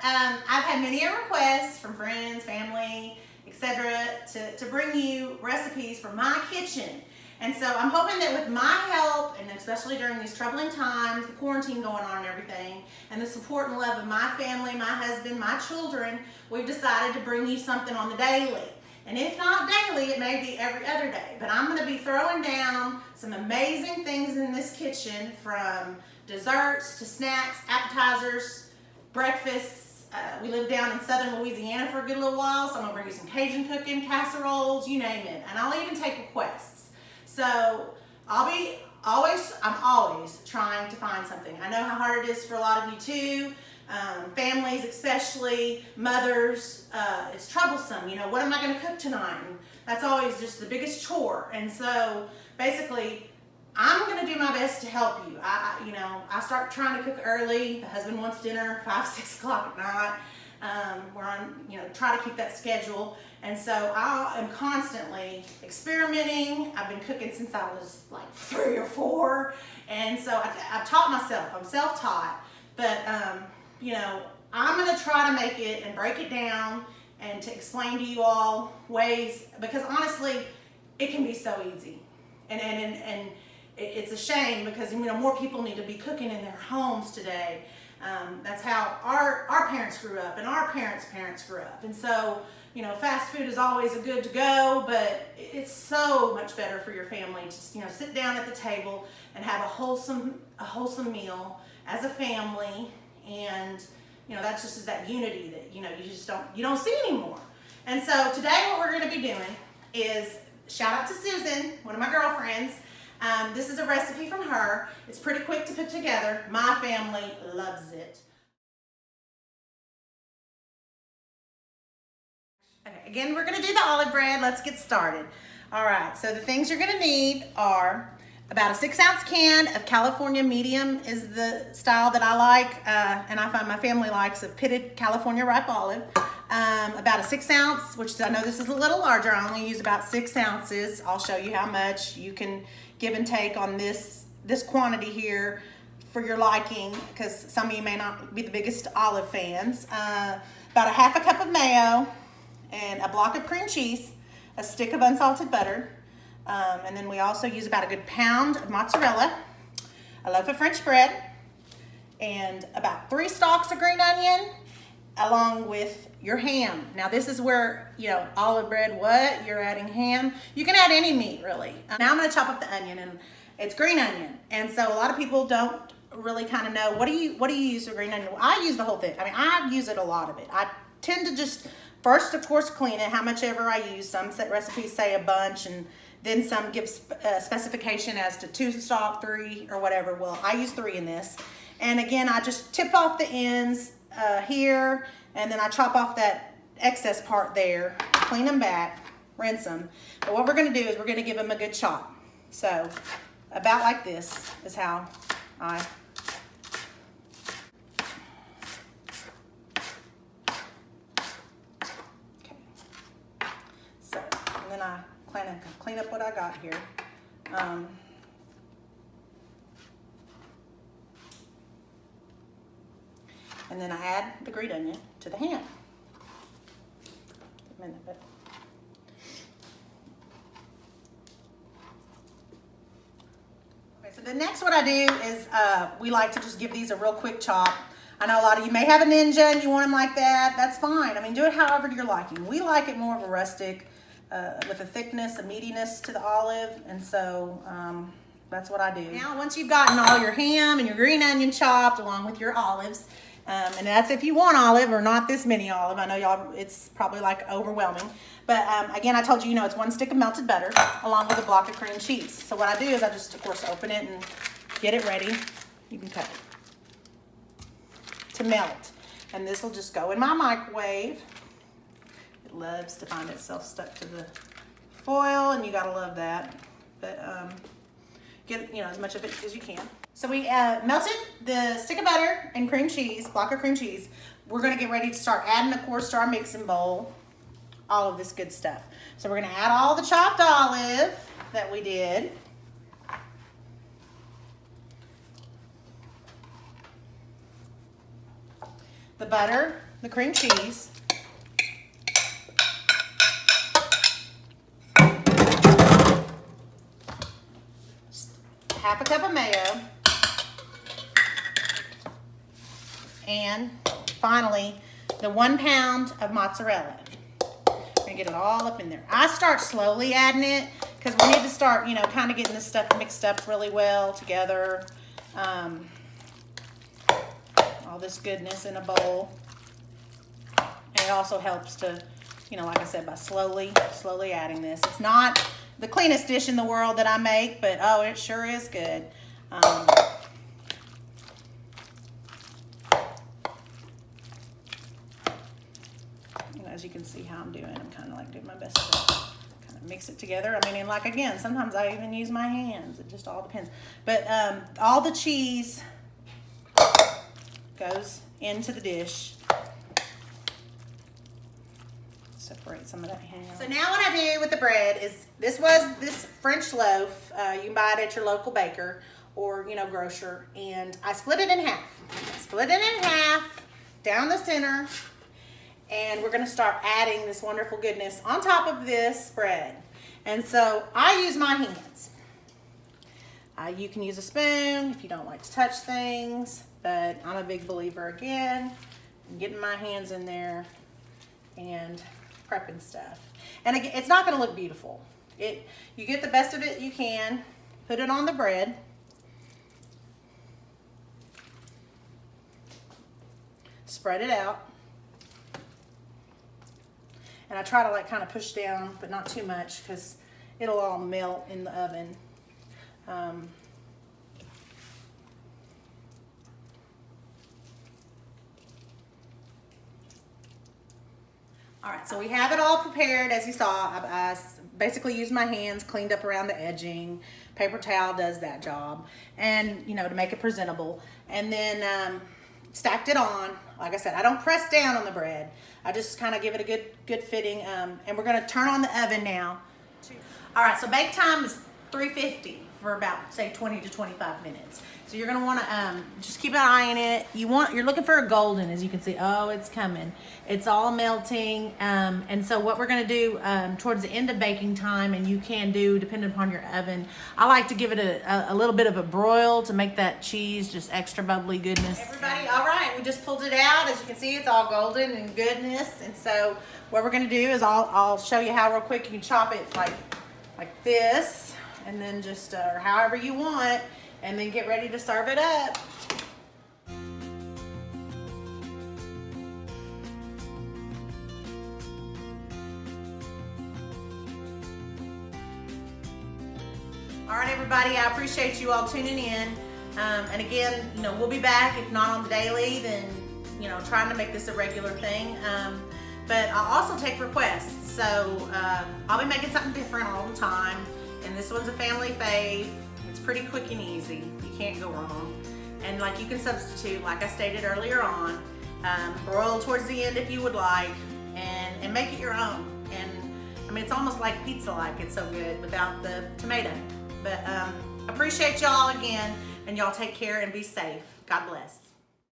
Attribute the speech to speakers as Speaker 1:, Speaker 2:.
Speaker 1: I've had many requests from friends, family, etc. to bring you recipes from my kitchen. And so I'm hoping that with my help, and especially during these troubling times, the quarantine going on and everything, and the support and love of my family, my husband, my children, we've decided to bring you something on the daily. And if not daily, it may be every other day. But I'm going to be throwing down some amazing things in this kitchen, from desserts to snacks, appetizers, breakfasts. We lived down in southern Louisiana for a good little while, so I'm going to bring you some Cajun cooking, casseroles, you name it. And I'll even take requests. So I'm always trying to find something. I know how hard it is for a lot of you too. Families, especially mothers, it's troublesome. You know, what am I going to cook tonight? And that's always just the biggest chore. And so basically, I'm going to do my best to help you. I start trying to cook early. The husband wants dinner 5, 6 o'clock at night. We're on, try to keep that schedule. And so I am constantly experimenting. I've been cooking since I was like 3 or 4. And so I've taught myself. I'm self-taught. But, I'm going to try to make it and break it down and to explain to you all ways, because honestly, it can be so easy. And it's a shame, because more people need to be cooking in their homes today. That's how our parents grew up, and our parents' parents grew up. And so, fast food is always a good to go, but it's so much better for your family to sit down at the table and have a wholesome meal as a family. And that's just that unity that you don't see anymore. And so today what we're going to be doing is, shout out to Susan, one of my girlfriends. This is a recipe from her. It's pretty quick to put together. My family loves it. Okay, again, we're going to do the olive bread. Let's get started. All right, so the things you're going to need are about a 6-ounce can of California medium is the style that I like, and I find my family likes a pitted California ripe olive. About a 6-ounce, which I know this is a little larger. I only use about 6 ounces. I'll show you how much. You can give and take on this quantity here for your liking, because some of you may not be the biggest olive fans. About a half a cup of mayo, and a block of cream cheese, a stick of unsalted butter, and then we also use about a good pound of mozzarella, a loaf of French bread, and about 3 stalks of green onion, along with your ham. Now this is where, olive bread, what? You're adding ham. You can add any meat, really. Now I'm gonna chop up the onion, and it's green onion. And so a lot of people don't really kind of know, what do you use for green onion? Well, I use the whole thing. I use it, a lot of it. I tend to just, first, of course, clean it, how much ever I use. Some recipes say a bunch, and then some give specification as to 2 stalk, 3, or whatever. Well, I use 3 in this. And again, I just tip off the ends here, and then I chop off that excess part there, clean them back, rinse them. But what we're going to do is we're going to give them a good chop. So about like this is how I and then I clean up what I got here. And then I add the green onion to the ham. A minute, but okay, so the next what I do is we like to just give these a real quick chop. I know a lot of you may have a Ninja and you want them like that. That's fine. Do it however you're liking. We like it more of a rustic, with a thickness, a meatiness to the olive, and so that's what I do. Now, once you've gotten all your ham and your green onion chopped along with your olives, and that's if you want olive or not this many olive. I know y'all, it's probably like overwhelming, but again, I told you, it's 1 stick of melted butter along with a block of cream cheese. So what I do is I just, of course, open it and get it ready. You can cut it to melt, and this will just go in my microwave. It loves to find itself stuck to the foil, and you gotta love that. But get as much of it as you can. So we melted the stick of butter and cream cheese, block of cream cheese. We're gonna get ready to start adding, of course, to our mixing bowl, all of this good stuff. So we're gonna add all the chopped olive that we did. the butter, the cream cheese, half a cup of mayo, and finally the 1 pound of mozzarella. We're gonna get it all up in there. I start slowly adding it because we need to start, you know, kind of getting this stuff mixed up really well together. All this goodness in a bowl. And it also helps to, you know, like I said, by slowly adding this. It's not the cleanest dish in the world that I make, but oh, it sure is good. As you can see how I'm doing, I'm kind of like doing my best to kind of mix it together. I mean, and like again, sometimes I even use my hands. It just all depends. But all the cheese goes into the dish. Separate some of that ham. So now what I do with the bread is, this French loaf. You can buy it at your local baker or, you know, grocer. And I split it in half. Down the center. And we're gonna start adding this wonderful goodness on top of this bread. And so I use my hands. You can use a spoon if you don't like to touch things, but I'm a big believer again in getting my hands in there and prepping stuff. And again, it's not gonna look beautiful. You get the best of it you can, put it on the bread. Spread it out. And I try to like kind of push down, but not too much because it'll all melt in the oven. All right, so we have it all prepared. As you saw, I basically used my hands, cleaned up around the edging. Paper towel does that job. And, you know, to make it presentable. And then stacked it on. Like I said, I don't press down on the bread. I just kind of give it a good fitting. And we're gonna turn on the oven now. All right, so bake time is 350 for about, say, 20 to 25 minutes. So you're gonna wanna just keep an eye on it. You're looking for a golden, as you can see. Oh, it's coming. It's all melting. And so what we're gonna do towards the end of baking time, and you can do, depending upon your oven, I like to give it a little bit of a broil to make that cheese just extra bubbly goodness. Everybody, all right, we just pulled it out. As you can see, it's all golden and goodness. And so what we're gonna do is I'll show you how real quick you can chop it like this, and then just, or however you want, and then get ready to serve it up. All right, everybody, I appreciate you all tuning in. And again, you know, we'll be back, if not on the daily, then, you know, trying to make this a regular thing. But I'll also take requests. So I'll be making something different all the time. And this one's a family fave. It's pretty quick and easy. You can't go wrong. And like, you can substitute, like I stated earlier on, broil towards the end if you would like, and make it your own. And I mean, it's almost like pizza-like. It's so good without the tomato. But appreciate y'all again, and y'all take care and be safe. God bless.